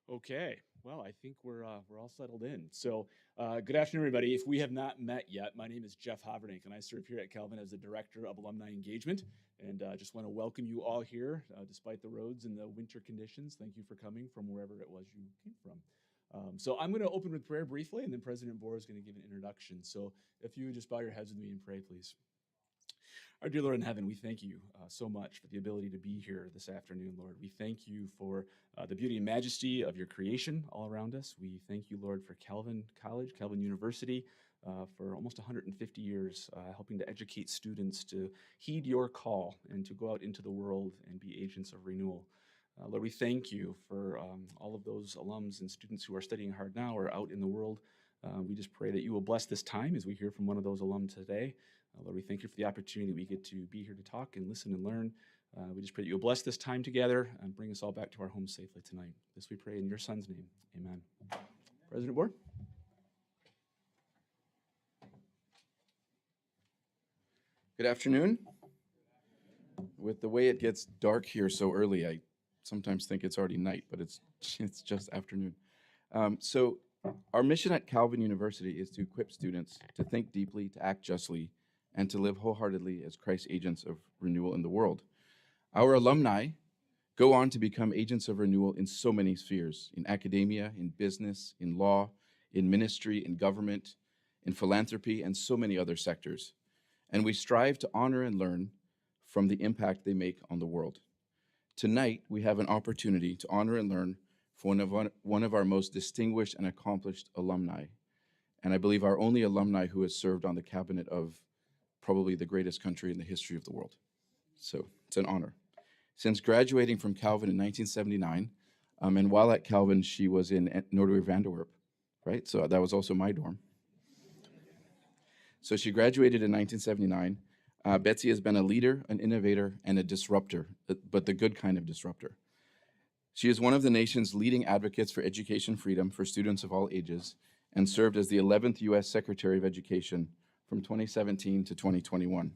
Okay, well, I think we're all settled in. So, good afternoon, everybody. If we have not met yet, my name is Jeff Havernick, and I serve here at Calvin as the Director of Alumni Engagement. And just want to welcome you all here, despite the roads and the winter conditions. Thank you for coming from wherever it was you came from. So I'm going to open with prayer briefly, and then President Bohr is going to give an introduction. So if you would just bow your heads with me and pray, please. Our dear Lord in heaven, we thank you so much for the ability to be here this afternoon, Lord. We thank you for the beauty and majesty of your creation all around us. We thank you, Lord, for Calvin College, Calvin University, for almost 150 years, helping to educate students to heed your call and to go out into the world and be agents of renewal. Lord, we thank you for all of those alums and students who are studying hard now or out in the world. We just pray that you will bless this time as we hear from one of those alums today. Lord, we thank you for the opportunity that we get to be here to talk and listen and learn. We just pray that you'll bless this time together and bring us all back to our homes safely tonight. This we pray in your son's name. Amen. President Bohr? Good afternoon. With the way it gets dark here so early, I sometimes think it's already night, but it's just afternoon. So our mission at Calvin University is to equip students to think deeply, to act justly, and to live wholeheartedly as Christ's agents of renewal in the world. Our alumni go on to become agents of renewal in so many spheres, in academia, in business, in law, in ministry, in government, in philanthropy, and so many other sectors. And we strive to honor and learn from the impact they make on the world. Tonight, we have an opportunity to honor and learn from one of our most distinguished and accomplished alumni, and I believe our only alumni who has served on the cabinet of probably the greatest country in the history of the world. So it's an honor. Since graduating from Calvin in 1979, and while at Calvin, she was in Noordwijkervanderwerp, right? So that was also my dorm. So she graduated in 1979. Betsy has been a leader, an innovator, and a disruptor, but the good kind of disruptor. She is one of the nation's leading advocates for education freedom for students of all ages and served as the 11th U.S. Secretary of Education from 2017 to 2021.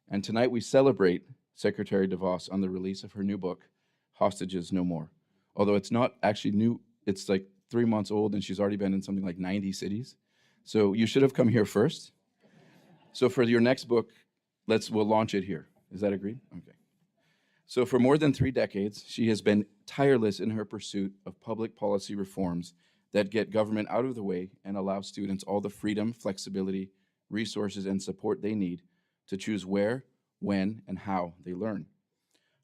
And tonight we celebrate Secretary Devos on the release of her new book, Hostages No More. Although it's not actually new, it's like 3 months old and she's already been in something like 90 cities. So you should have come here first. So for your next book, we'll launch it here. Is that agreed? Okay. So for more than 3 decades, she has been tireless in her pursuit of public policy reforms that get government out of the way and allow students all the freedom, flexibility, resources, and support they need to choose where, when, and how they learn.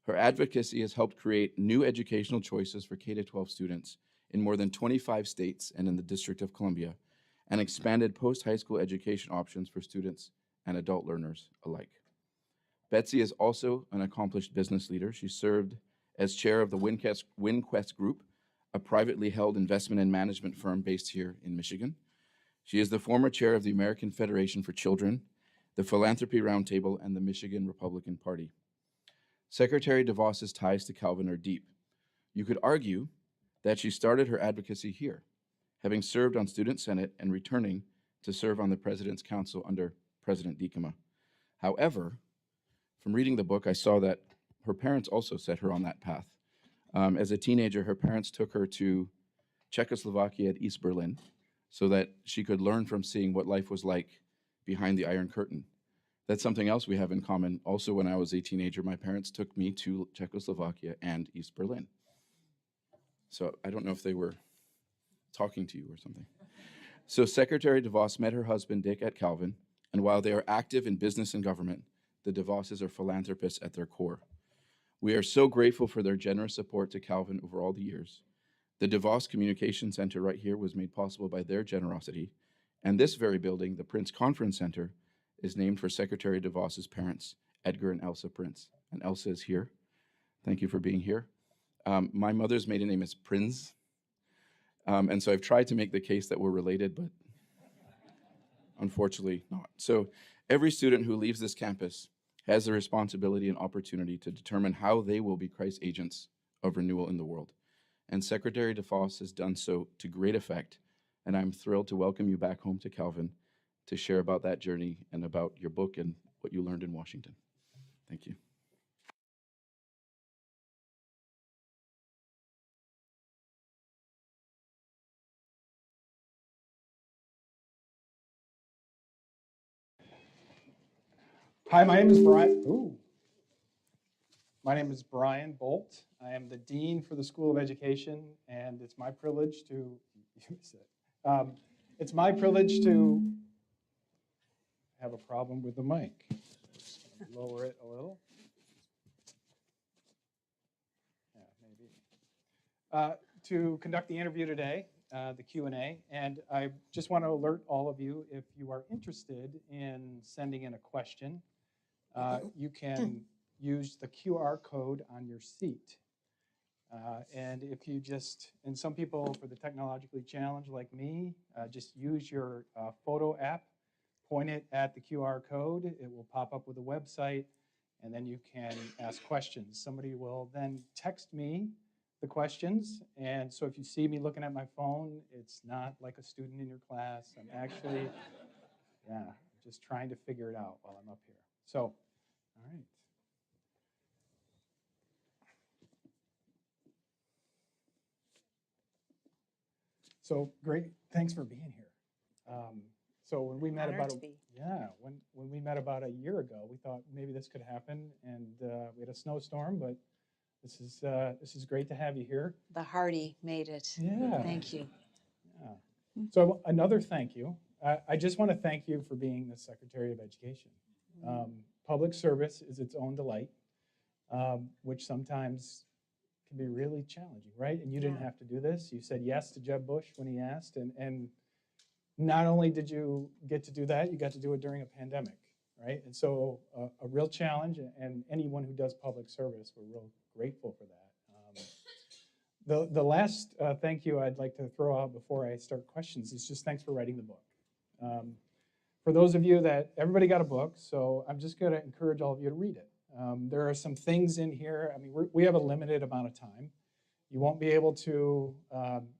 Her advocacy has helped create new educational choices for K-12 students in more than 25 states and in the District of Columbia, and expanded post-high school education options for students and adult learners alike. Betsy is also an accomplished business leader. She served as chair of the WinQuest Group, a privately held investment and management firm based here in Michigan. She is the former chair of the American Federation for Children, the Philanthropy Roundtable, and the Michigan Republican Party. Secretary DeVos's ties to Calvin are deep. You could argue that she started her advocacy here, having served on Student Senate and returning to serve on the President's Council under President Dikema. However, from reading the book, I saw that her parents also set her on that path. As a teenager, her parents took her to Czechoslovakia at East Berlin so that she could learn from seeing what life was like behind the Iron Curtain. That's something else we have in common. Also, when I was a teenager, my parents took me to Czechoslovakia and East Berlin. So I don't know if they were talking to you or something. So Secretary DeVos met her husband, Dick, at Calvin, and while they are active in business and government, the DeVosses are philanthropists at their core. We are so grateful for their generous support to Calvin over all the years. The DeVos Communication Center right here was made possible by their generosity, and this very building, the Prince Conference Center, is named for Secretary DeVos's parents, Edgar and Elsa Prince. And Elsa is here. Thank you for being here. My mother's maiden name is Prinz, and so I've tried to make the case that we're related, but unfortunately not. So every student who leaves this campus has the responsibility and opportunity to determine how they will be Christ's agents of renewal in the world. And Secretary DeVos has done so to great effect, and I'm thrilled to welcome you back home to Calvin to share about that journey and about your book and what you learned in Washington. Thank you. Hi, my name is Brian. Ooh. My name is Brian Bolt. I am the Dean for the School of Education, and it's my privilege to, it's my privilege to have a problem with the mic. Lower it a little. Yeah, maybe. To conduct the interview today, the Q&A, and I just want to alert all of you, if you are interested in sending in a question, you can use the QR code on your seat. And if you just, and some people for the technologically challenged like me, just use your photo app, point it at the QR code, it will pop up with a website, and then you can ask questions. Somebody will then text me the questions, and so if you see me looking at my phone, it's not like a student in your class. I'm actually, just trying to figure it out while I'm up here. So, all right. So great, thanks for being here. So when we met when we met about a year ago, we thought maybe this could happen, and we had a snowstorm, but this is great to have you here. The Hardy made it. Yeah. Thank you. Yeah. So another thank you. I just want to thank you for being the Secretary of Education. Public service is its own delight, which sometimes can be really challenging, right? And you didn't have to do this. You said yes to Jeb Bush when he asked, and not only did you get to do that, you got to do it during a pandemic, right? And so a real challenge, and anyone who does public service, we're real grateful for that. The last thank you I'd like to throw out before I start questions is just thanks for writing the book. For those of you that, everybody got a book, so I'm just gonna encourage all of you to read it. There are some things in here, I mean, we have a limited amount of time. You won't be able to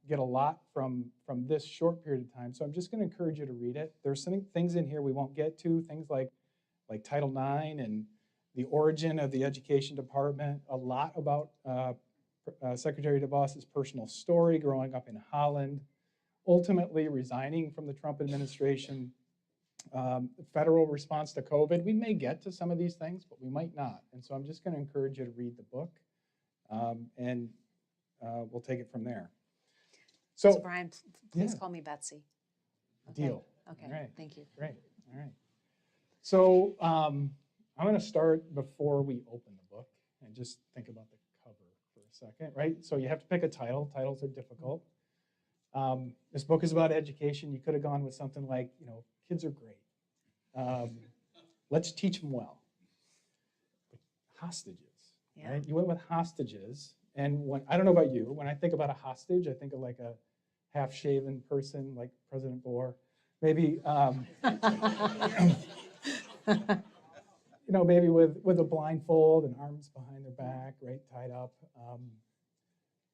get a lot from this short period of time, so I'm just gonna encourage you to read it. There's some things in here we won't get to, things like Title IX and the origin of the Education Department, a lot about Secretary Devos' personal story growing up in Holland, ultimately resigning from the Trump administration, federal response to COVID. We may get to some of these things, but we might not. And so I'm just going to encourage you to read the book, and we'll take it from there. So Brian, please call me Betsy. Okay. Deal. Okay, right. Thank you. Great, all right. So I'm going to start before we open the book and just think about the cover for a second, right? So you have to pick a title. Titles are difficult. This book is about education. You could have gone with something like, kids are great. Let's teach them well. Hostages, right? You went with hostages. And I don't know about you, when I think about a hostage, I think of like a half-shaven person like President Bohr. Maybe, maybe with a blindfold and arms behind their back, right, tied up.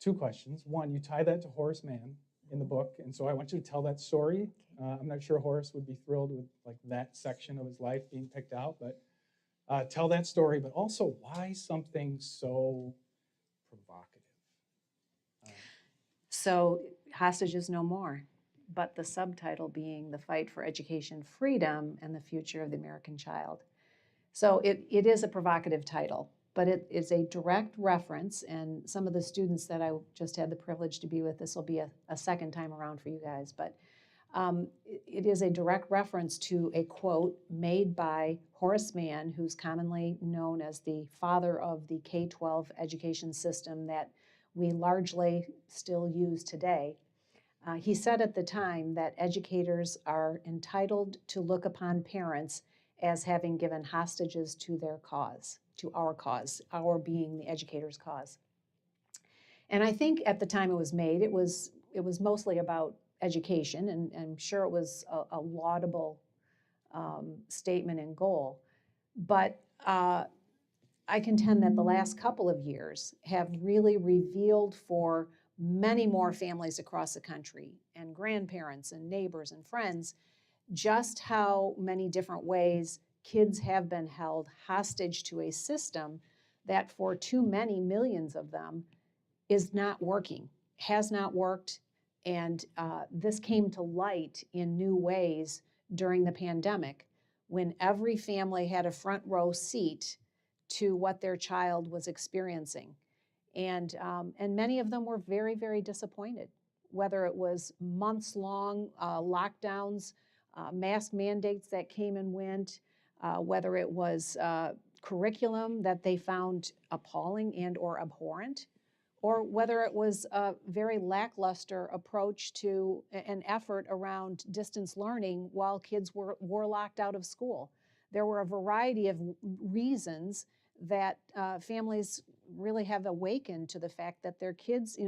Two questions. One, you tie that to Horace Mann in the book, and so I want you to tell that story. I'm not sure Horace would be thrilled with that section of his life being picked out, but tell that story, but also why something so provocative. So hostages no more, but the subtitle being The Fight for Education Freedom and the Future of the American Child. So it is a provocative title, but it is a direct reference, and some of the students that I just had the privilege to be with, this will be a second time around for you guys, but it is a direct reference to a quote made by Horace Mann, who's commonly known as the father of the K-12 education system that we largely still use today. He said at the time that educators are entitled to look upon parents as having given hostages to their cause, to our cause, our being the educator's cause. And I think at the time it was made, it was mostly about education, and I'm sure it was a laudable statement and goal. But I contend that the last couple of years have really revealed for many more families across the country, and grandparents and neighbors and friends, just how many different ways kids have been held hostage to a system that for too many millions of them is not working, has not worked, and this came to light in new ways during the pandemic when every family had a front row seat to what their child was experiencing. And many of them were very, very disappointed, whether it was months-long lockdowns, mask mandates that came and went, whether it was curriculum that they found appalling and or abhorrent, or whether it was a very lackluster approach to an effort around distance learning while kids were locked out of school. There were a variety of reasons that families really have awakened to the fact that their kids,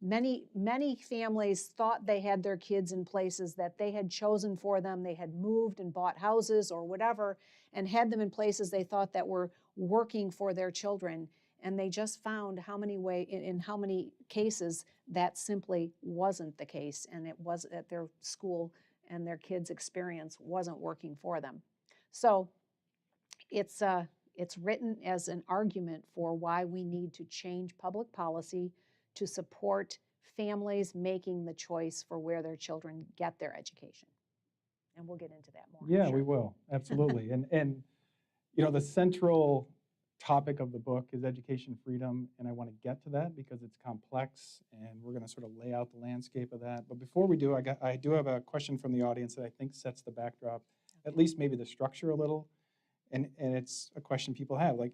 many families thought they had their kids in places that they had chosen for them. They had moved and bought houses or whatever and had them in places they thought that were working for their children. And they just found in how many cases that simply wasn't the case, and it was at their school and their kids' experience wasn't working for them. So it's written as an argument for why we need to change public policy to support families making the choice for where their children get their education. And we'll get into that more. Yeah, I'm we sure. will, absolutely. And the central topic of the book is education freedom, and I want to get to that because it's complex, and we're going to sort of lay out the landscape of that. But before we do, I do have a question from the audience that I think sets the backdrop, at least maybe the structure a little, and it's a question people have, like,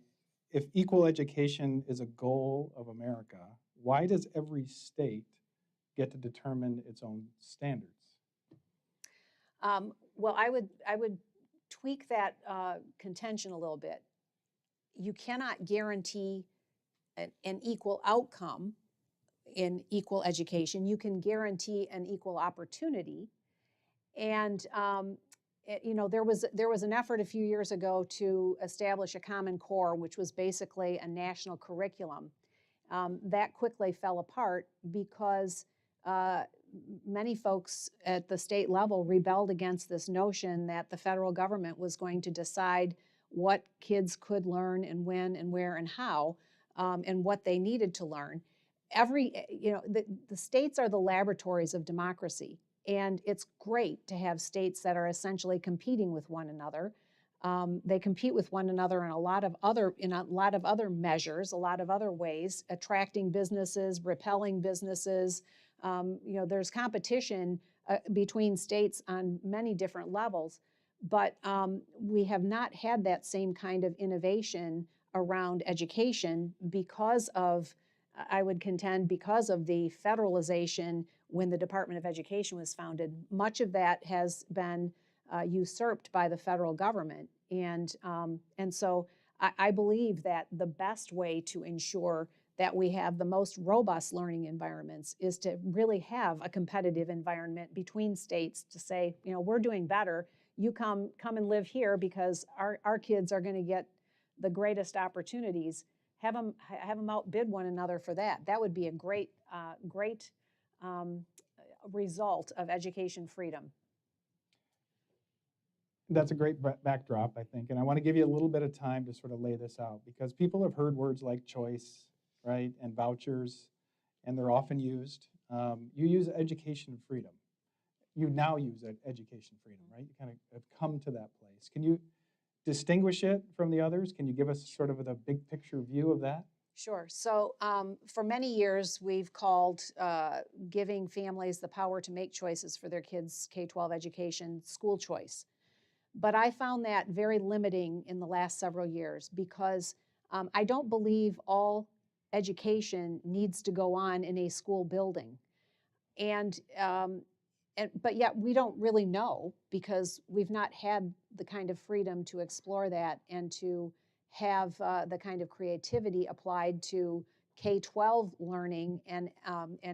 if equal education is a goal of America, why does every state get to determine its own standards? Well, I would tweak that contention a little bit. You cannot guarantee an equal outcome in equal education. You can guarantee an equal opportunity. And there was an effort a few years ago to establish a Common Core, which was basically a national curriculum. That quickly fell apart because many folks at the state level rebelled against this notion that the federal government was going to decide what kids could learn and when and where and how, and what they needed to learn. The states are the laboratories of democracy, and it's great to have states that are essentially competing with one another. They compete with one another in a lot of other measures, a lot of other ways, attracting businesses, repelling businesses. There's competition between states on many different levels. But we have not had that same kind of innovation around education because of, I would contend, because of the federalization when the Department of Education was founded. Much of that has been usurped by the federal government. And so I believe that the best way to ensure that we have the most robust learning environments is to really have a competitive environment between states to say, we're doing better. You come and live here because our kids are going to get the greatest opportunities. Have them outbid one another for that. That would be a great result of education freedom. That's a great backdrop, I think. And I want to give you a little bit of time to sort of lay this out, because people have heard words like choice, right, and vouchers, and they're often used. You use education freedom. You now use education freedom, right? You kind of have come to that place. Can you distinguish it from the others? Can you give us sort of the big picture view of that? Sure. So for many years, we've called giving families the power to make choices for their kids' K-12 education school choice. But I found that very limiting in the last several years because I don't believe all education needs to go on in a school building. But yet we don't really know because we've not had the kind of freedom to explore that and to have the kind of creativity applied to K-12 learning and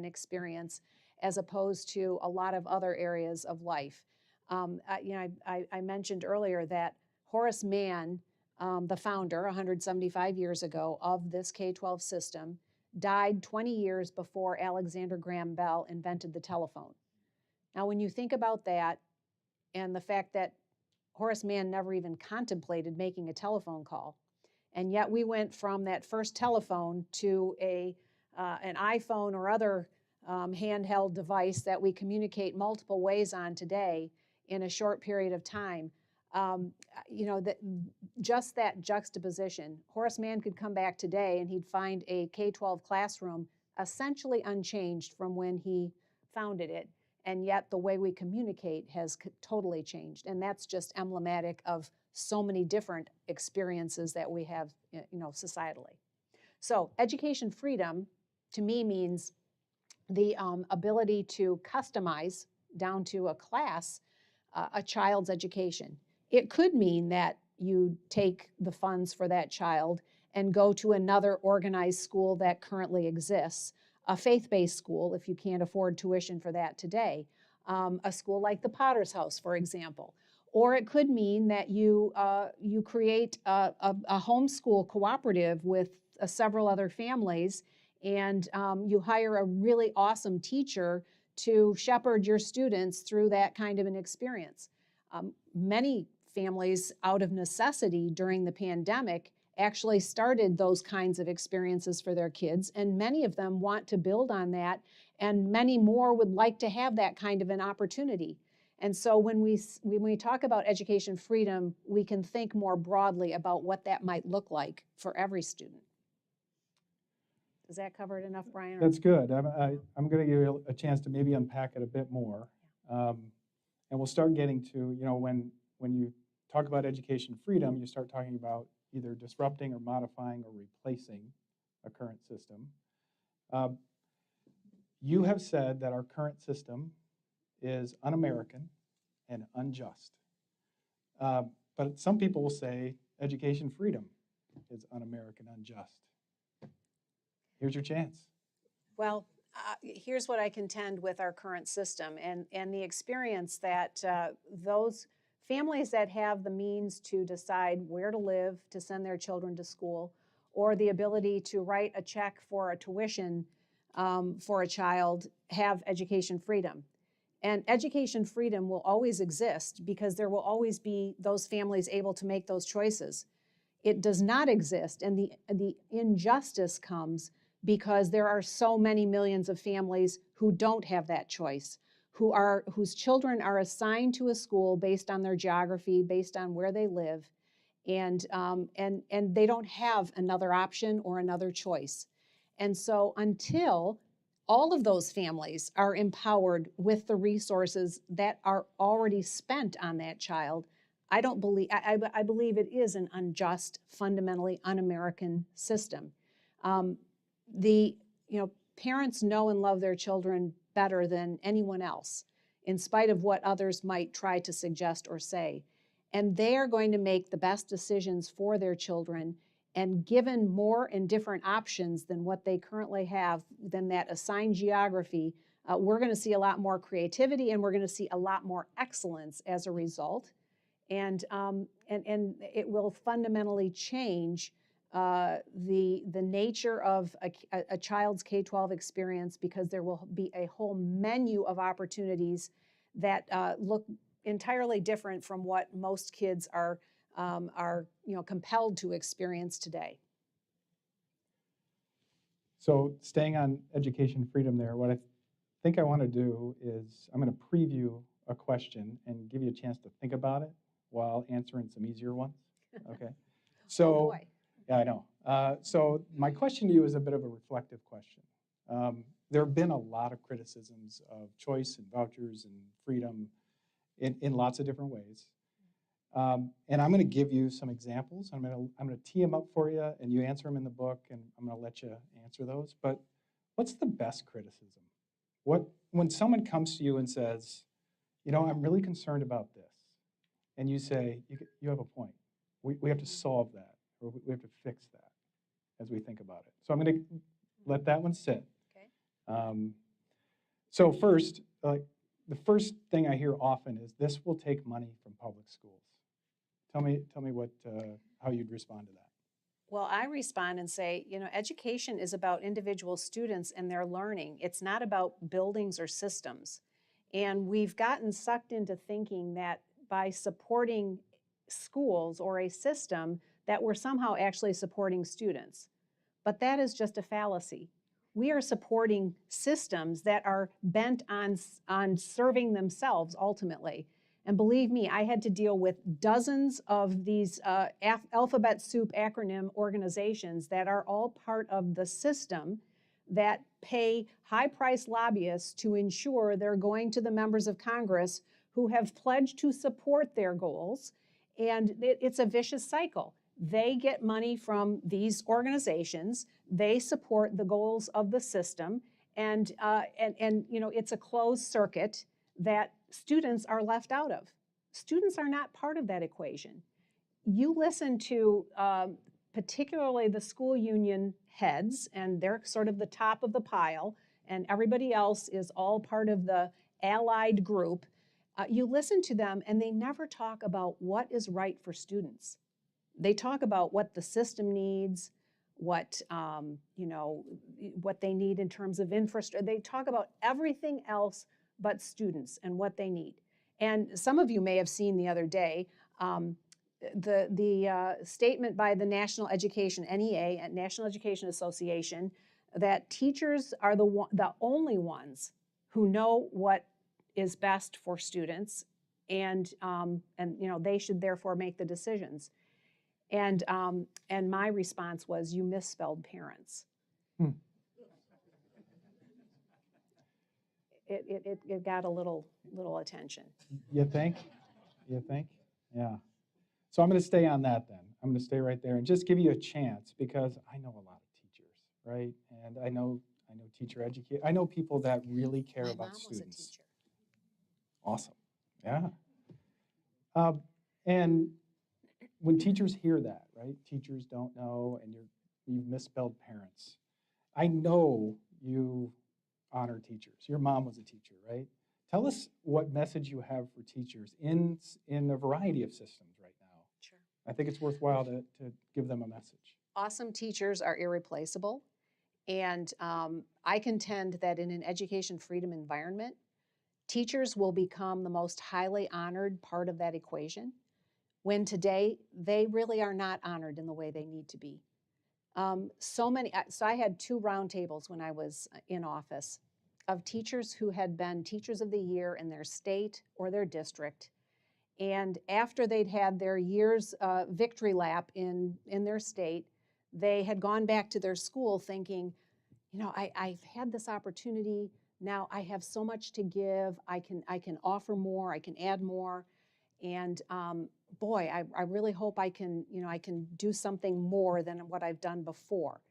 experience as opposed to a lot of other areas of life. I mentioned earlier that Horace Mann, the founder 175 years ago of this K-12 system, died 20 years before Alexander Graham Bell invented the telephone. Now, when you think about that and the fact that Horace Mann never even contemplated making a telephone call, and yet we went from that first telephone to an iPhone or other handheld device that we communicate multiple ways on today in a short period of time, You know, that just that juxtaposition. Horace Mann could come back today and he'd find a K-12 classroom essentially unchanged from when he founded it, and yet the way we communicate has totally changed, and that's just emblematic of so many different experiences that we have, you know, societally. So education freedom to me means the ability to customize down to a class a child's education. It could mean that you take the funds for that child and go to another organized school that currently exists, a faith-based school if you can't afford tuition for that today, a school like the Potter's House, for example. Or it could mean that you create a homeschool cooperative with several other families, and you hire a really awesome teacher to shepherd your students through that kind of an experience. Many families, out of necessity during the pandemic, actually started those kinds of experiences for their kids, and many of them want to build on that, and many more would like to have that kind of an opportunity. And so when we talk about education freedom, we can think more broadly about what that might look like for every student. Does that cover it enough, Brian? That's good. I'm going to give you a chance to maybe unpack it a bit more. And we'll start getting to, you know, when you talk about education freedom, you start talking about either disrupting or modifying or replacing a current system. You have said that our current system is un-American and unjust. But some people will say education freedom is un-American, unjust. Here's your chance. Well, here's what I contend with our current system and the experience that those families that have the means to decide where to live to send their children to school, or the ability to write a check for a tuition for a child, have education freedom. And education freedom will always exist because there will always be those families able to make those choices. It does not exist, and the injustice comes because there are so many millions of families who don't have that choice, whose children are assigned to a school based on their geography, based on where they live, and they don't have another option or another choice. And so until all of those families are empowered with the resources that are already spent on that child, I believe it is an unjust, fundamentally un-American system. Parents know and love their children better than anyone else, in spite of what others might try to suggest or say. And they are going to make the best decisions for their children, and given more and different options than what they currently have, than that assigned geography, we're going to see a lot more creativity, and we're going to see a lot more excellence as a result. And it will fundamentally change the nature of a child's K-12 experience, because there will be a whole menu of opportunities that look entirely different from what most kids are compelled to experience today. So staying on education freedom there, what I think I want to do is I'm going to preview a question and give you a chance to think about it while answering some easier ones. Okay. So. Oh boy. Yeah, I know. So my question to you is a bit of a reflective question. There have been a lot of criticisms of choice and vouchers and freedom in lots of different ways. And I'm going to give you some examples. I'm going to tee them up for you, and you answer them in the book, and I'm going to let you answer those. But what's the best criticism? When someone comes to you and says, you know, I'm really concerned about this, and you say, you have a point. We have to solve that. Or we have to fix that as we think about it. So I'm going to let that one sit. Okay. So first, the first thing I hear often is this will take money from public schools. Tell me what how you'd respond to that. Well, I respond and say, you know, education is about individual students and their learning. It's not about buildings or systems. And we've gotten sucked into thinking that by supporting schools or a system, that we're somehow actually supporting students. But that is just a fallacy. We are supporting systems that are bent on serving themselves ultimately. And believe me, I had to deal with dozens of these alphabet soup acronym organizations that are all part of the system that pay high-priced lobbyists to ensure they're going to the members of Congress who have pledged to support their goals. And it's a vicious cycle. They get money from these organizations. They support the goals of the system. And you know, it's a closed circuit that students are left out of. Students are not part of that equation. You listen to particularly the school union heads, and they're sort of the top of the pile, and everybody else is all part of the allied group. You listen to them, and they never talk about what is right for students. They talk about what the system needs, what you know, what they need in terms of infrastructure. They talk about everything else but students and what they need. And some of you may have seen the other day the statement by the National Education, NEA, National Education Association, that teachers are the only ones who know what is best for students, and you know, they should therefore make the decisions. And my response was, you misspelled parents. It got a little attention. You think? You think? Yeah. So I'm going to stay on that then. I'm going to stay right there and just give you a chance, because I know a lot of teachers, right? And I know teacher educators. I know people that really care about students. My mom was a teacher. Awesome. Yeah. And when teachers hear that, right? Teachers don't know, and you've misspelled parents. I know you honor teachers. Your mom was a teacher, right? Tell us what message you have for teachers in a variety of systems right now. Sure. I think it's worthwhile to give them a message. Awesome teachers are irreplaceable. And I contend that in an education freedom environment, teachers will become the most highly honored part of that equation, when today they really are not honored in the way they need to be. So I had 2 roundtables when I was in office of teachers who had been teachers of the year in their state or their district. And after they'd had their year's victory lap in their state, they had gone back to their school thinking, you know, I've had this opportunity. Now I have so much to give. I can offer more. I can add more. And boy, I really hope I can do something more than what I've done before.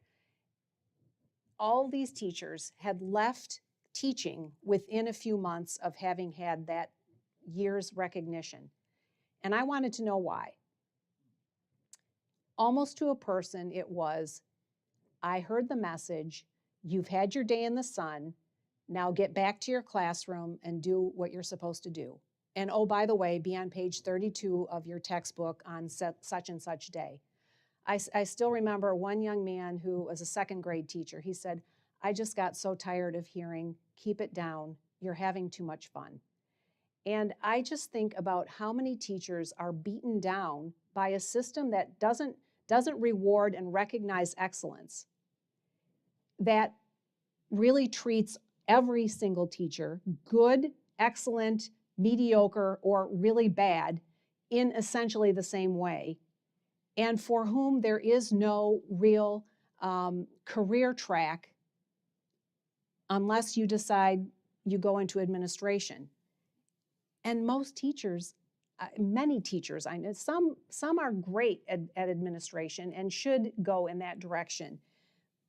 All these teachers had left teaching within a few months of having had that year's recognition. And I wanted to know why. Almost to a person, it was, I heard the message, you've had your day in the sun, now get back to your classroom and do what you're supposed to do. And oh, by the way, be on page 32 of your textbook on such and such day. I still remember one young man who was a 2nd grade teacher. He said, I just got so tired of hearing, keep it down, you're having too much fun. And I just think about how many teachers are beaten down by a system that doesn't reward and recognize excellence, that really treats every single teacher, good, excellent, mediocre, or really bad, in essentially the same way, and for whom there is no real career track unless you decide you go into administration. And most teachers, many teachers, I know, some are great at administration and should go in that direction,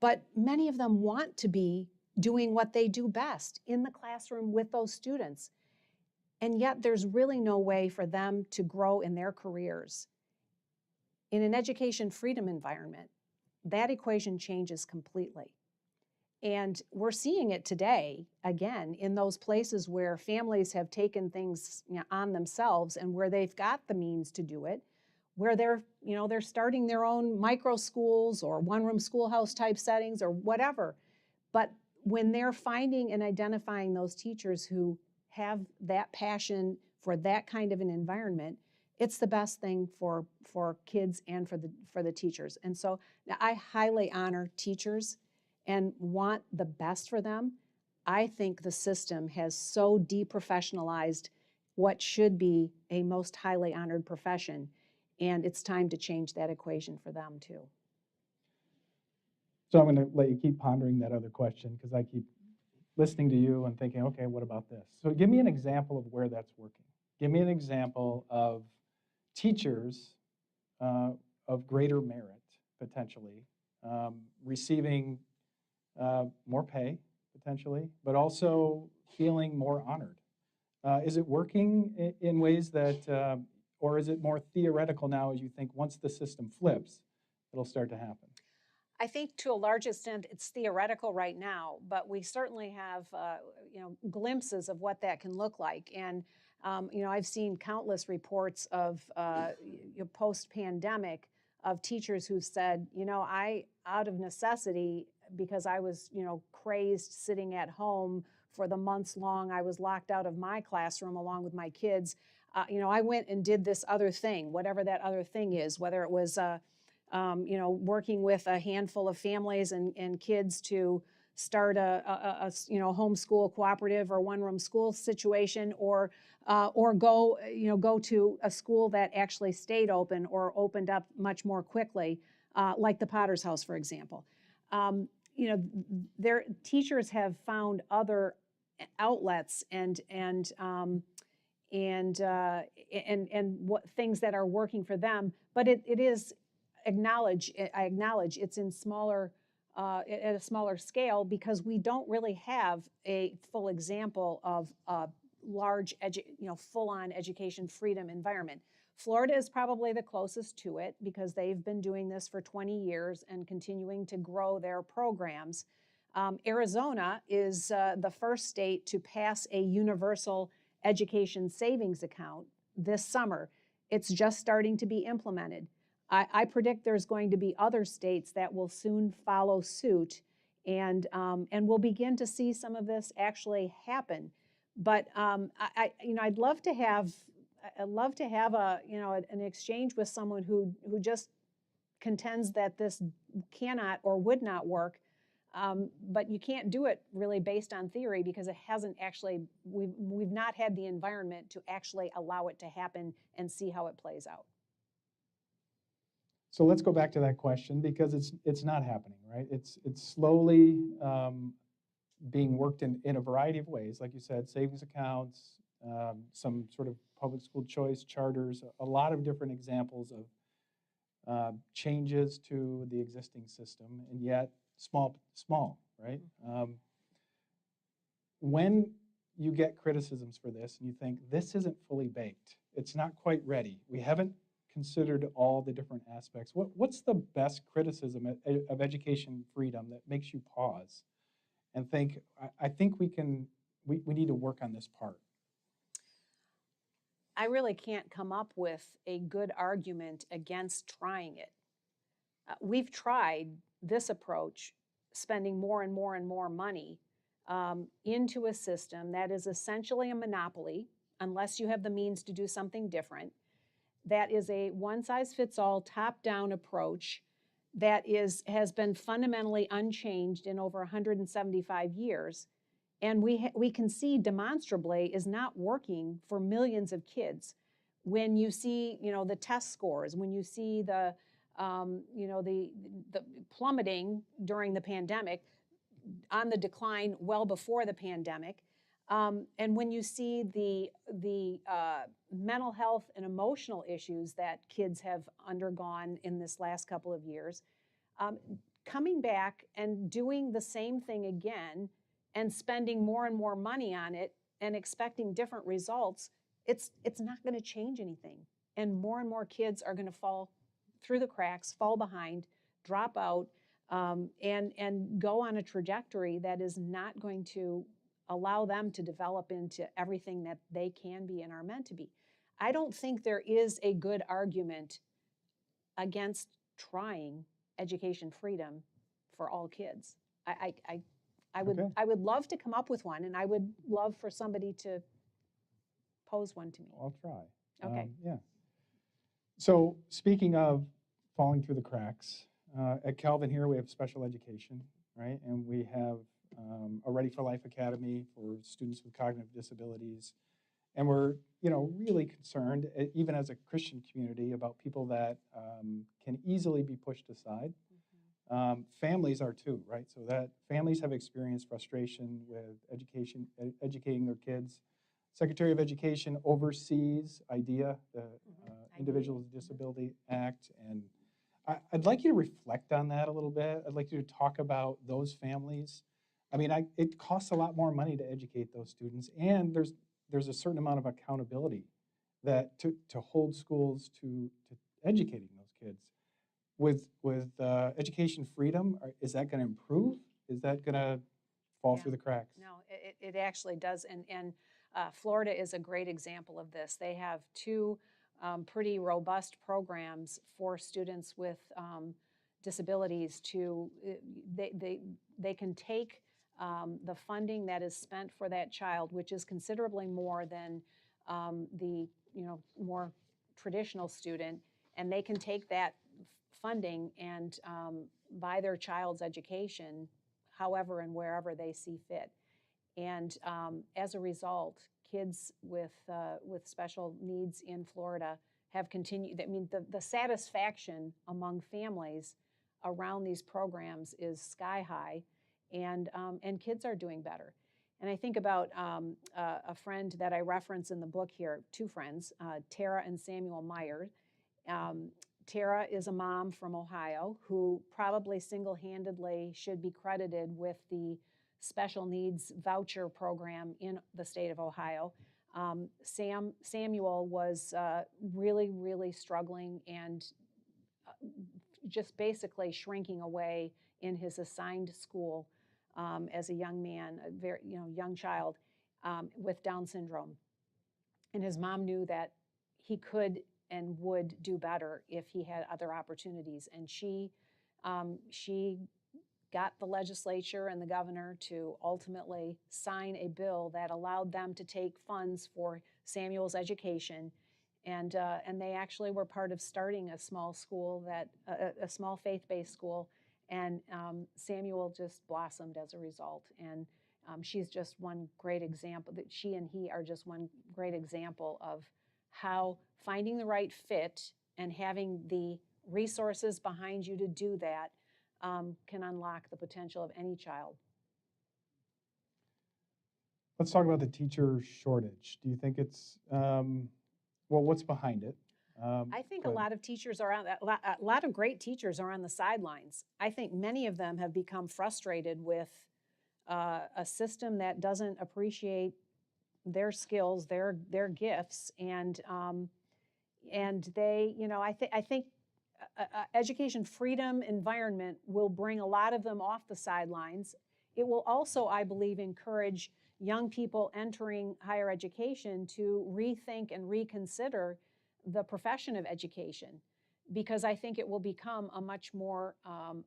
but many of them want to be doing what they do best in the classroom with those students. And yet there's really no way for them to grow in their careers. In an education freedom environment, that equation changes completely. And we're seeing it today, again, in those places where families have taken things on themselves and where they've got the means to do it, where they're starting their own micro schools or one-room schoolhouse type settings or whatever. But when they're finding and identifying those teachers who have that passion for that kind of an environment, it's the best thing for kids and for the teachers. And so I highly honor teachers and want the best for them. I think the system has so deprofessionalized what should be a most highly honored profession. And it's time to change that equation for them too. So I'm going to let you keep pondering that other question because I keep listening to you and thinking, okay, what about this? So give me an example of where that's working. Give me an example of teachers of greater merit, potentially, receiving more pay, potentially, but also feeling more honored. Is it working in ways that, or is it more theoretical now as you think once the system flips, it'll start to happen? I think to a large extent it's theoretical right now, but we certainly have glimpses of what that can look like. And I've seen countless reports of post-pandemic of teachers who've said, I out of necessity, because I was crazed sitting at home for the months long I was locked out of my classroom along with my kids. I went and did this other thing, whatever that other thing is, whether it was working with a handful of families and kids to start a homeschool cooperative or one-room school situation, or go to a school that actually stayed open or opened up much more quickly, like the Potter's House, for example. Their teachers have found other outlets and what things that are working for them, but it is I acknowledge it's in smaller, at a smaller scale, because we don't really have a full example of a large, full-on education freedom environment. Florida is probably the closest to it because they've been doing this for 20 years and continuing to grow their programs. Arizona is the first state to pass a universal education savings account this summer. It's just starting to be implemented. I predict there's going to be other states that will soon follow suit, and we'll begin to see some of this actually happen. But I'd love to have an exchange with someone who just contends that this cannot or would not work. But you can't do it really based on theory because it hasn't actually. We've not had the environment to actually allow it to happen and see how it plays out. So let's go back to that question because it's not happening, right? It's slowly being worked in a variety of ways, like you said, savings accounts, some sort of public school choice charters, a lot of different examples of changes to the existing system, and yet small, right? When you get criticisms for this and you think this isn't fully baked, it's not quite ready, we haven't considered all the different aspects. What's the best criticism of education freedom that makes you pause and think, I think we need to work on this part? I really can't come up with a good argument against trying it. We've tried this approach, spending more and more and more money into a system that is essentially a monopoly, unless you have the means to do something different. That is a one-size-fits-all, top-down approach that has been fundamentally unchanged in over 175 years, and we can see demonstrably is not working for millions of kids. When you see, the test scores, when you see the plummeting during the pandemic, on the decline well before the pandemic. And when you see the mental health and emotional issues that kids have undergone in this last couple of years, coming back and doing the same thing again and spending more and more money on it and expecting different results, it's not going to change anything. And more kids are going to fall through the cracks, fall behind, drop out, and go on a trajectory that is not going to allow them to develop into everything that they can be and are meant to be. I don't think there is a good argument against trying education freedom for all kids. I would love to come up with one, and I would love for somebody to pose one to me. I'll try. Okay. Yeah. So speaking of falling through the cracks, at Calvin here we have special education, right? And we have a Ready for Life Academy for students with cognitive disabilities. And we're, you know, really concerned, even as a Christian community, about people that can easily be pushed aside. Families are too, right? So that families have experienced frustration with educating their kids. Secretary of Education oversees IDEA, the Individuals with Disability Act, and I'd like you to reflect on that a little bit. I'd like you to talk about those families. I mean, it costs a lot more money to educate those students, and there's a certain amount of accountability that to hold schools to educating those kids. With education freedom, is that going to improve? Is that going to fall through the cracks? No, it actually does. And Florida is a great example of this. They have two pretty robust programs for students with disabilities they can take the funding that is spent for that child, which is considerably more than the more traditional student, and they can take that funding and buy their child's education however and wherever they see fit. And as a result, kids with special needs in Florida have continued. I mean, the satisfaction among families around these programs is sky high, and kids are doing better. And I think about a friend that I reference in the book here, two friends, Tara and Samuel Meyer. Tara is a mom from Ohio who probably single-handedly should be credited with the special needs voucher program in the state of Ohio. Samuel was really, really struggling and just basically shrinking away in his assigned school as a young man, a very young child with Down syndrome. And his mom knew that he could and would do better if he had other opportunities. And she got the legislature and the governor to ultimately sign a bill that allowed them to take funds for Samuel's education. And they actually were part of starting a small school, a small faith-based school. And Samuel just blossomed as a result. And she's just one great example. That she and he are just one great example of how finding the right fit and having the resources behind you to do that can unlock the potential of any child. Let's talk about the teacher shortage. Do you think it's, what's behind it? I think a lot of teachers are a lot of great teachers are on the sidelines. I think many of them have become frustrated with a system that doesn't appreciate their skills, their gifts, and they, I think education freedom environment will bring a lot of them off the sidelines. It will also, I believe, encourage young people entering higher education to rethink and reconsider the profession of education, because I think it will become a much more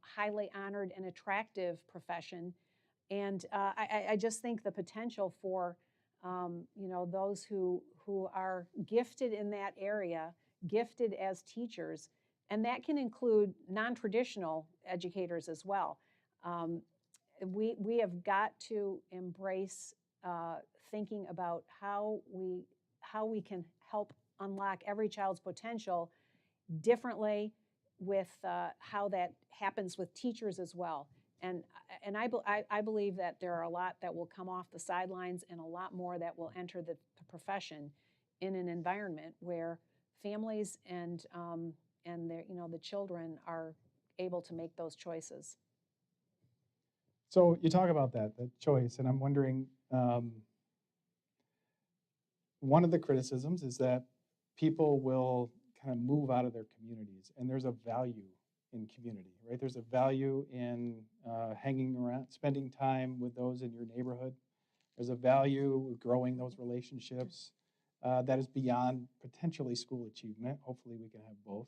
highly honored and attractive profession. And I just think the potential for those who are gifted in that area, gifted as teachers, and that can include non-traditional educators as well. We have got to embrace thinking about how we can help unlock every child's potential differently, with how that happens with teachers as well. And I believe that there are a lot that will come off the sidelines and a lot more that will enter the profession in an environment where families and their, the children are able to make those choices. So you talk about that choice, and I'm wondering, one of the criticisms is that people will kind of move out of their communities, and there's a value in community, right? There's a value in hanging around, spending time with those in your neighborhood. There's a value of growing those relationships that is beyond potentially school achievement. Hopefully we can have both.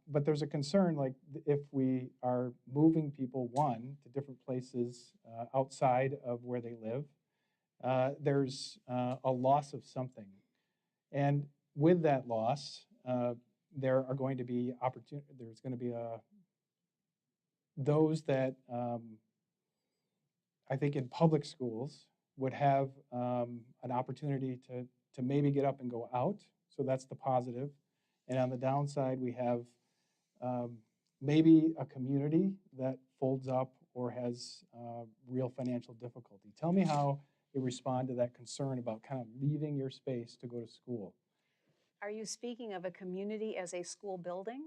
But there's a concern, like if we are moving people, to different places outside of where they live, there's a loss of something. And with that loss, there are going to be there's going to be those that I think in public schools would have an opportunity to maybe get up and go out. So that's the positive. And on the downside, we have maybe a community that folds up or has real financial difficulty. Tell me how you respond to that concern about kind of leaving your space to go to school. Are you speaking of a community as a school building?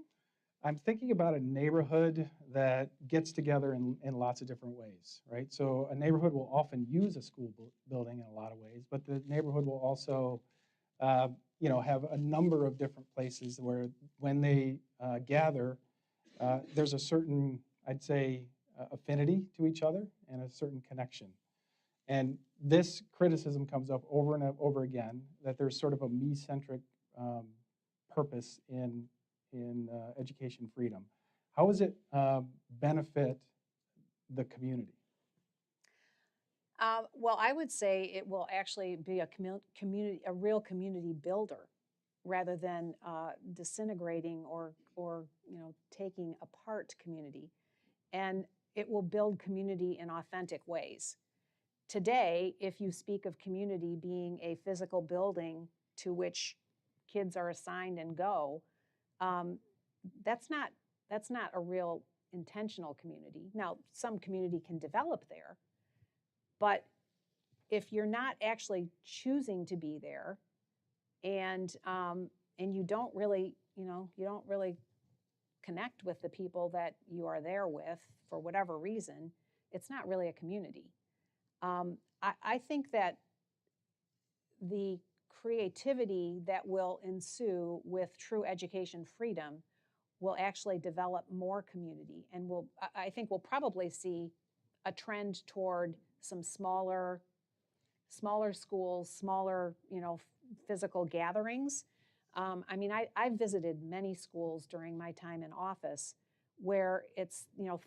I'm thinking about a neighborhood that gets together in lots of different ways, right? So a neighborhood will often use a school building in a lot of ways, but the neighborhood will also have a number of different places where when they gather, there's a certain, I'd say, affinity to each other and a certain connection. And this criticism comes up over and over again, that there's sort of a me-centric purpose in education freedom. How does it benefit the community? Well, I would say it will actually be a real community builder, rather than disintegrating or taking apart community. And it will build community in authentic ways. Today, if you speak of community being a physical building to which kids are assigned and go, that's not a real intentional community. Now, some community can develop there, but if you're not actually choosing to be there, and you don't really connect with the people that you are there with for whatever reason, it's not really a community. I think that the creativity that will ensue with true education freedom will actually develop more community, and I think we'll probably see a trend toward some smaller schools, smaller physical gatherings. I've visited many schools during my time in office where it's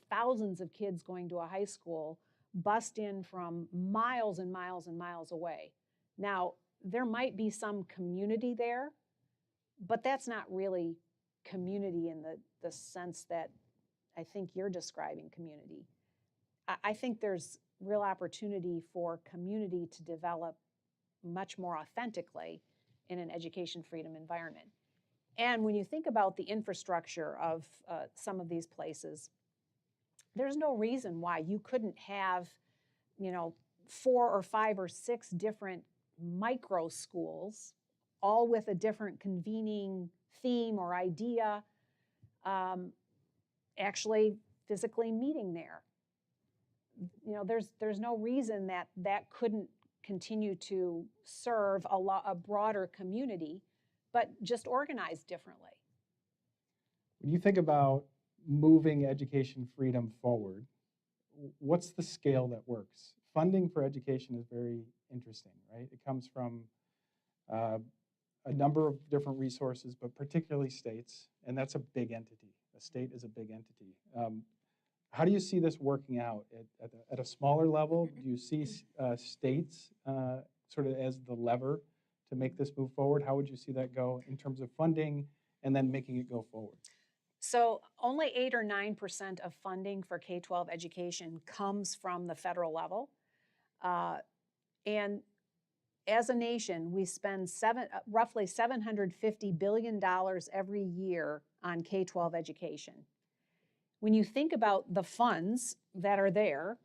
thousands of kids going to a high school, bussed in from miles and miles and miles away. Now, there might be some community there, but that's not really community in the sense that I think you're describing community. I think there's real opportunity for community to develop much more authentically in an education freedom environment. And when you think about the infrastructure of some of these places, there's no reason why you couldn't have 4 or 5 or 6 different micro schools, all with a different convening theme or idea, actually physically meeting there. There's no reason that couldn't continue to serve a broader community, but just organized differently. When you think about moving education freedom forward, what's the scale that works? Funding for education is very interesting, right? It comes from a number of different resources, but particularly states, and that's a big entity. A state is a big entity. How do you see this working out at a smaller level? Do you see states sort of as the lever to make this move forward? How would you see that go in terms of funding and then making it go forward? So only 8 or 9% of funding for K-12 education comes from the federal level. And as a nation, we spend roughly $750 billion every year on K-12 education. When you think about the funds that are there,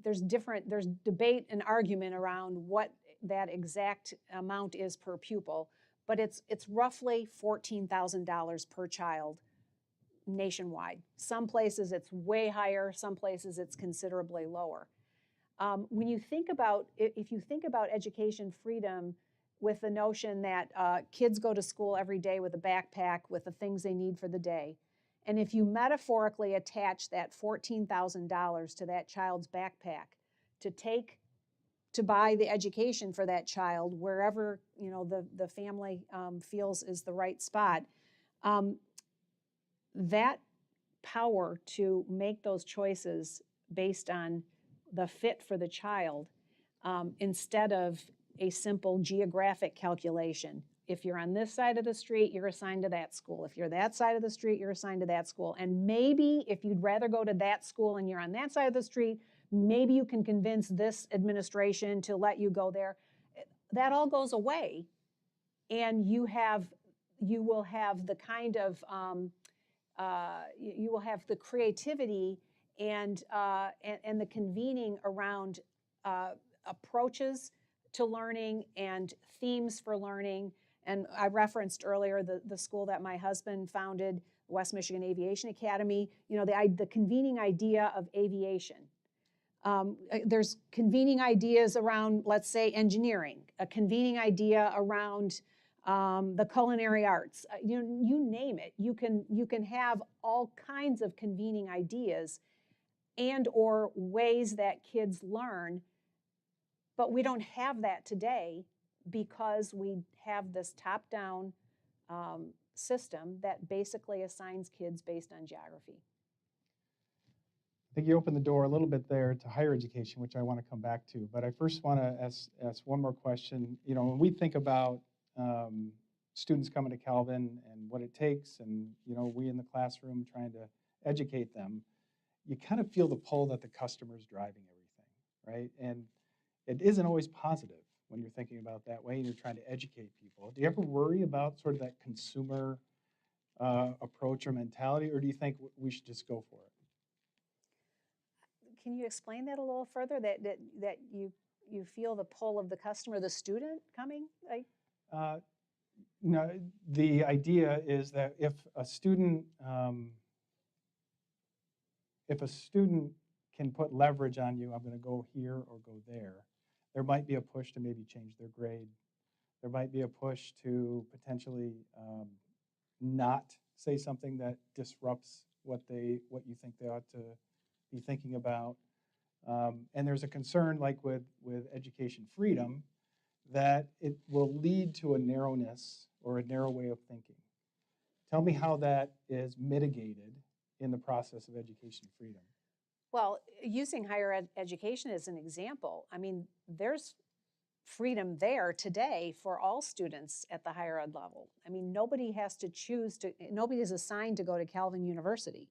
there's debate and argument around what that exact amount is per pupil, but it's roughly $14,000 per child nationwide. Some places it's way higher, some places it's considerably lower. When you think about, if you think about education freedom with the notion that kids go to school every day with a backpack with the things they need for the day, and if you metaphorically attach that $14,000 to that child's backpack to buy the education for that child wherever the family feels is the right spot, that power to make those choices based on the fit for the child, instead of a simple geographic calculation. If you're on this side of the street, you're assigned to that school. If you're that side of the street, you're assigned to that school. And maybe if you'd rather go to that school and you're on that side of the street, maybe you can convince this administration to let you go there. That all goes away, and you will have the kind of you will have the creativity and the convening around approaches to learning and themes for learning. And I referenced earlier the school that my husband founded, West Michigan Aviation Academy. The convening idea of aviation. There's convening ideas around, let's say, engineering, a convening idea around the culinary arts. You name it. You can have all kinds of convening ideas and or ways that kids learn, but we don't have that today because we have this top-down system that basically assigns kids based on geography. I think you opened the door a little bit there to higher education, which I want to come back to. But I first want to ask one more question. When we think about students coming to Calvin and what it takes, and we in the classroom trying to educate them, you kind of feel the pull that the customer's driving everything, right? And it isn't always positive when you're thinking about that way and you're trying to educate people. Do you ever worry about sort of that consumer approach or mentality, or do you think we should just go for it? Can you explain that a little further? That you feel the pull of the customer, the student coming? No, the idea is that if a student can put leverage on you, I'm going to go here or go there. There might be a push to maybe change their grade. There might be a push to potentially not say something that disrupts what you think they ought to be thinking about. And there's a concern, like with education freedom, that it will lead to a narrowness or a narrow way of thinking. Tell me how that is mitigated in the process of education freedom. Well, using higher education as an example, I mean, there's freedom there today for all students at the higher ed level. I mean, nobody is assigned to go to Calvin University.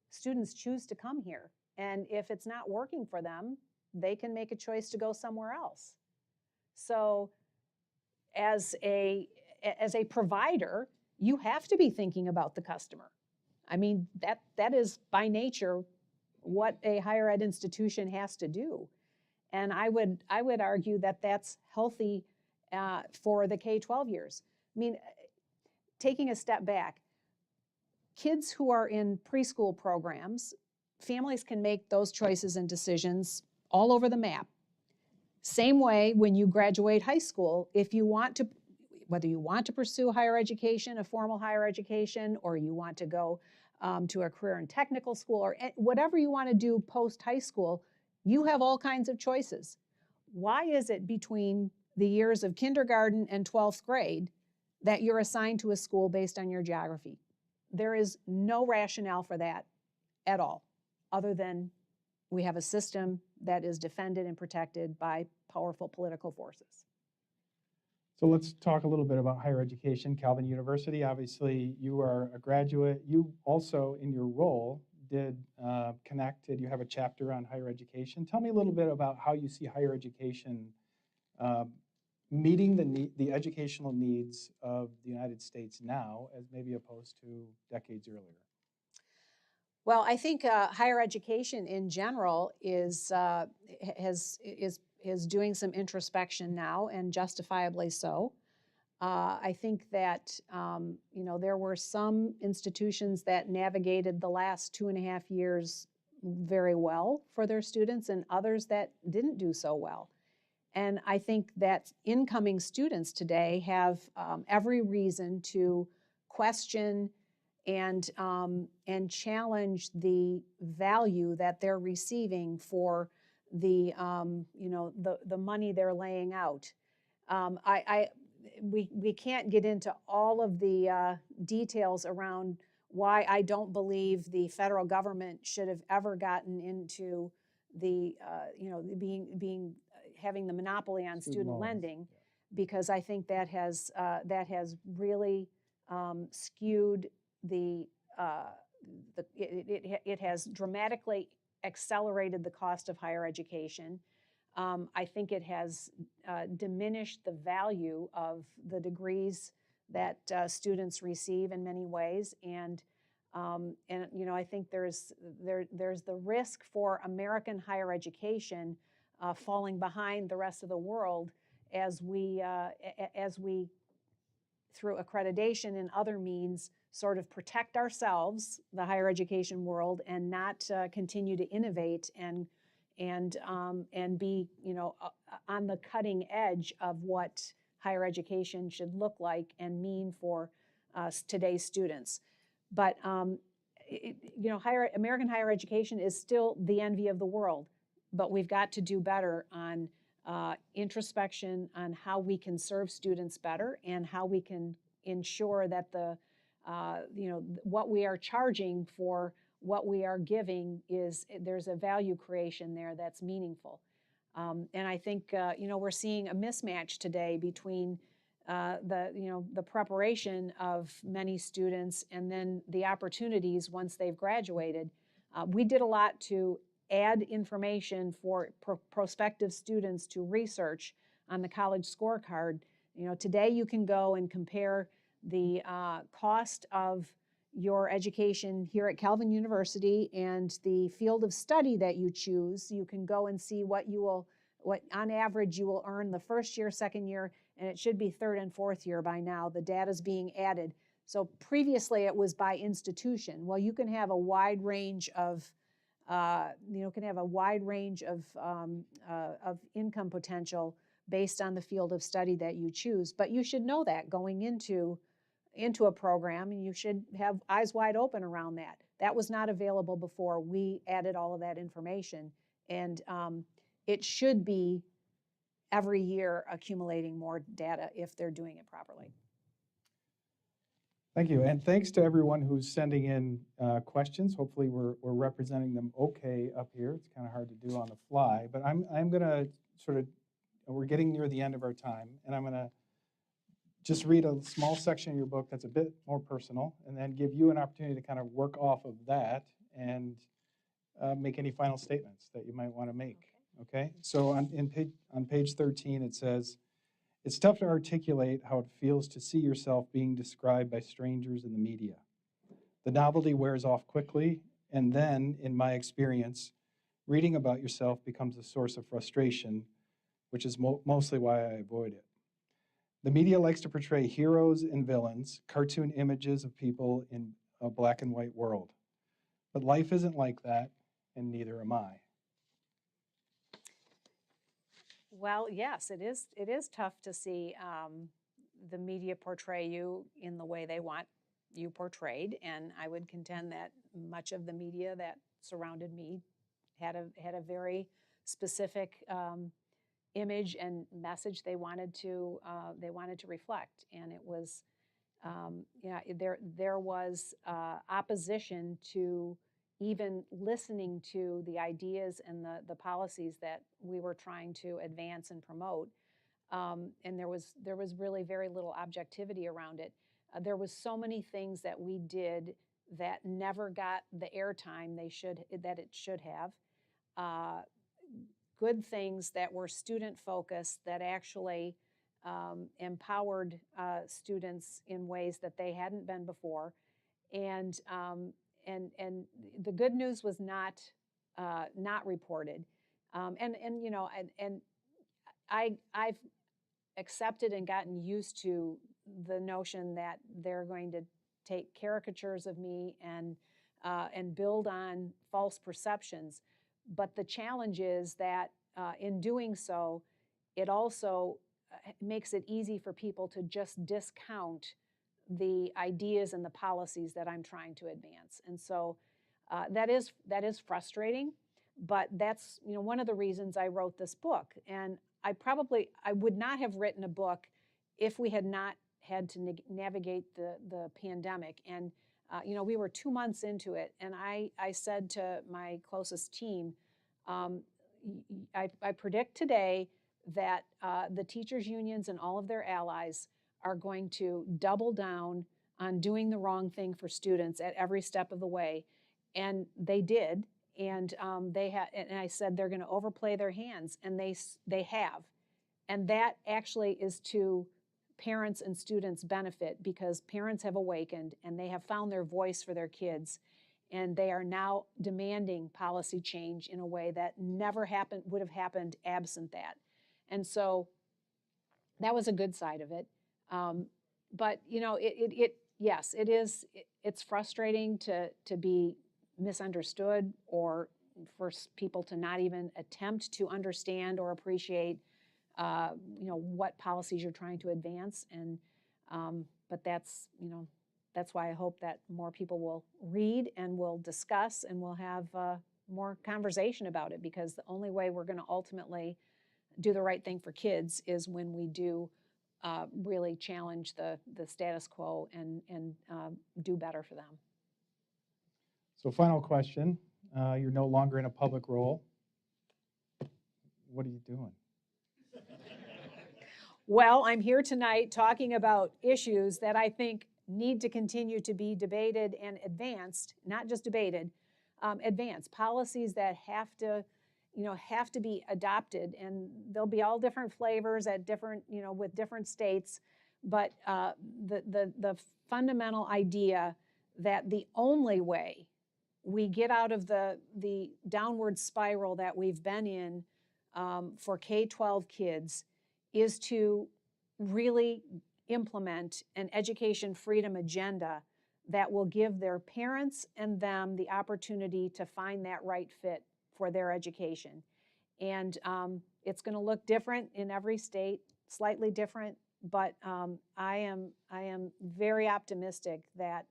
Students choose to come here. And if it's not working for them, they can make a choice to go somewhere else. So as a provider, you have to be thinking about the customer. I mean, that is by nature what a higher ed institution has to do. And I would argue that that's healthy for the K-12 years. I mean, taking a step back, kids who are in preschool programs, families can make those choices and decisions all over the map. Same way when you graduate high school, whether you want to pursue higher education, a formal higher education, or you want to go to a career and technical school, or whatever you want to do post high school, you have all kinds of choices. Why is it between the years of kindergarten and 12th grade that you're assigned to a school based on your geography? There is no rationale for that at all, other than we have a system that is defended and protected by powerful political forces. So let's talk a little bit about higher education. Calvin University, obviously you are a graduate. You also, in your role, did connected, you have a chapter on higher education. Tell me a little bit about how you see higher education meeting the educational needs of the United States now as maybe opposed to decades earlier. Well, I think higher education in general is doing some introspection now, and justifiably so. I think that there were some institutions that navigated the last 2.5 years very well for their students, and others that didn't do so well. And I think that incoming students today have every reason to question and challenge the value that they're receiving for the money they're laying out. We can't get into all of the details around why I don't believe the federal government should have ever gotten into the having the monopoly on student lending, because I think that has really skewed it has dramatically accelerated the cost of higher education. I think it has diminished the value of the degrees that students receive in many ways, and I think there's the risk for American higher education falling behind the rest of the world as we through accreditation and other means sort of protect ourselves, the higher education world, and not continue to innovate and be on the cutting edge of what higher education should look like and mean for today's students. But American higher education is still the envy of the world, but we've got to do better on introspection, on how we can serve students better and how we can ensure that what we are charging for what we are giving there's a value creation there that's meaningful. And I think we're seeing a mismatch today between the preparation of many students and then the opportunities once they've graduated. We did a lot to add information for prospective students to research on the college scorecard. Today you can go and compare the cost of your education here at Calvin University and the field of study that you choose. You can go and see what on average you will earn the first year, second year, and it should be third and fourth year by now. The data is being added. So previously it was by institution. Well, you can have a wide range of of income potential based on the field of study that you choose. But you should know that going into a program, and you should have eyes wide open around that. That was not available before. We added all of that information, and it should be every year accumulating more data if they're doing it properly. Thank you, and thanks to everyone who's sending in questions. Hopefully we're representing them okay up here. It's kind of hard to do on the fly, but I'm going to we're getting near the end of our time, and I'm going to just read a small section of your book that's a bit more personal, and then give you an opportunity to kind of work off of that and make any final statements that you might want to make. Okay? So on page 13, it says, "It's tough to articulate how it feels to see yourself being described by strangers in the media. The novelty wears off quickly, and then, in my experience, reading about yourself becomes a source of frustration, which is mostly why I avoid it. The media likes to portray heroes and villains, cartoon images of people in a black and white world. But life isn't like that, and neither am I." Well, yes, it is. It is tough to see the media portray you in the way they want you portrayed, and I would contend that much of the media that surrounded me had a very specific image and message they wanted to reflect, and it was there was opposition to even listening to the ideas and the policies that we were trying to advance and promote, and there was really very little objectivity around it. There was so many things that we did that never got the airtime that it should have. Good things that were student focused that actually empowered students in ways that they hadn't been before, and the good news was not reported, and I've accepted and gotten used to the notion that they're going to take caricatures of me and build on false perceptions. But the challenge is that in doing so, it also makes it easy for people to just discount the ideas and the policies that I'm trying to advance. And so that is frustrating, but that's one of the reasons I wrote this book. And I would not have written a book if we had not had to navigate the pandemic. And we were 2 months into it, and I said to my closest team, I predict today that the teachers' unions and all of their allies are going to double down on doing the wrong thing for students at every step of the way. And they did. And and I said they're going to overplay their hands, and they have. And that actually is to parents' and students' benefit, because parents have awakened and they have found their voice for their kids, and they are now demanding policy change in a way that never would have happened absent that. And so that was a good side of it. But yes, it's frustrating to be misunderstood, or for people to not even attempt to understand or appreciate what policies you're trying to advance. And but that's why I hope that more people will read and will discuss and will have more conversation about it, because the only way we're going to ultimately do the right thing for kids is when we do really challenge the status quo and do better for them. So final question, you're no longer in a public role. What are you doing? Well, I'm here tonight talking about issues that I think need to continue to be debated and advanced, not just debated, advanced. Policies that have to be adopted, and there'll be all different flavors at different, with different states, but the fundamental idea that the only way we get out of the downward spiral that we've been in for K-12 kids is to really implement an education freedom agenda that will give their parents and them the opportunity to find that right fit for their education. And it's going to look different in every state, slightly different, but I am very optimistic that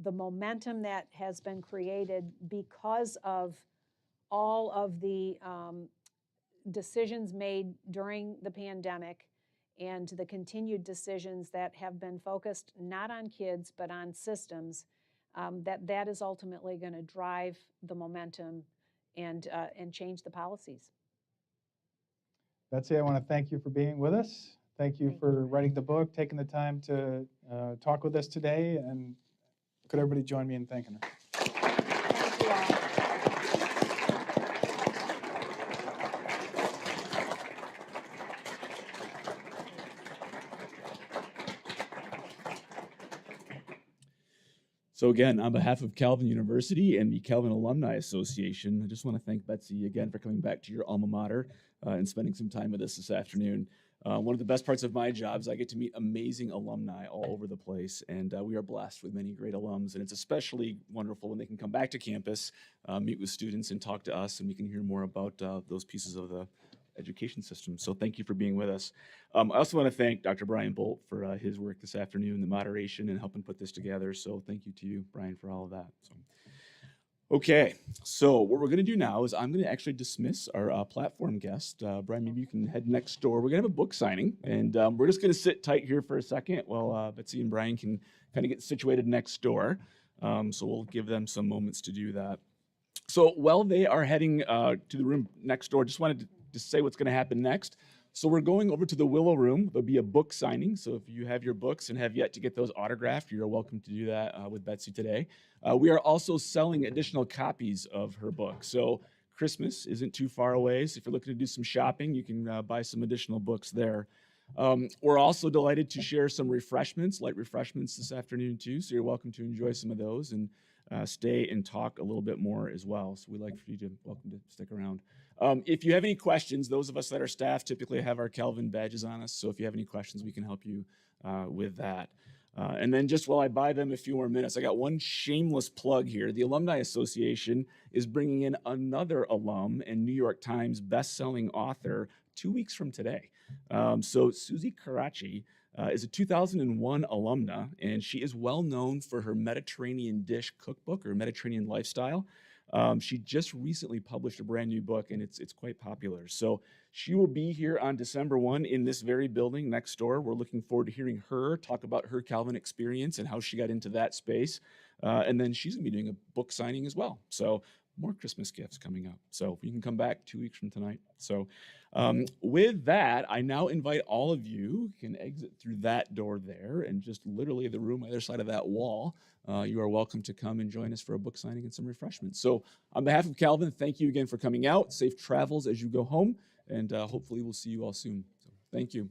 the momentum that has been created because of all of the decisions made during the pandemic and the continued decisions that have been focused not on kids but on systems, that is ultimately going to drive the momentum and change the policies. Betsy, I want to thank you for being with us. Thank you for writing the book, taking the time to talk with us today, and could everybody join me in thanking her? Thank you all. So again, on behalf of Calvin University and the Calvin Alumni Association, I just want to thank Betsy again for coming back to your alma mater and spending some time with us this afternoon. One of the best parts of my job is I get to meet amazing alumni all over the place, and we are blessed with many great alums, and it's especially wonderful when they can come back to campus, meet with students, and talk to us, and we can hear more about those pieces of the education system. So thank you for being with us. I also want to thank Dr. Brian Bolt for his work this afternoon, the moderation, and helping put this together. So thank you to you, Brian, for all of that. Okay, so what we're going to do now is I'm going to actually dismiss our platform guest. Brian, maybe you can head next door. We're going to have a book signing, and we're just going to sit tight here for a second while Betsy and Brian can kind of get situated next door. So we'll give them some moments to do that. So while they are heading to the room next door, just wanted to just say what's going to happen next. So we're going over to the Willow Room. There'll be a book signing. So if you have your books and have yet to get those autographed, you're welcome to do that with Betsy today. We are also selling additional copies of her book. So Christmas isn't too far away. So if you're looking to do some shopping, you can buy some additional books there. We're also delighted to share some refreshments, light refreshments this afternoon too. So you're welcome to enjoy some of those and stay and talk a little bit more as well. So we'd like for you to welcome to stick around. If you have any questions, those of us that are staff typically have our Calvin badges on us. So if you have any questions, we can help you with that. And then just while I buy them a few more minutes, I got one shameless plug here. The Alumni Association is bringing in another alum and New York Times best-selling author 2 weeks from today. So Susie Karachi is a 2001 alumna, and she is well known for her Mediterranean dish cookbook or Mediterranean lifestyle. She just recently published a brand new book, and it's quite popular. So she will be here on December 1 in this very building next door. We're looking forward to hearing her talk about her Calvin experience and how she got into that space. And then she's going to be doing a book signing as well. So more Christmas gifts coming up. So you can come back 2 weeks from tonight. So with that, I now invite all of you can exit through that door there and just literally the room on the other side of that wall. You are welcome to come and join us for a book signing and some refreshments. So on behalf of Calvin, thank you again for coming out. Safe travels as you go home, and hopefully we'll see you all soon. So thank you.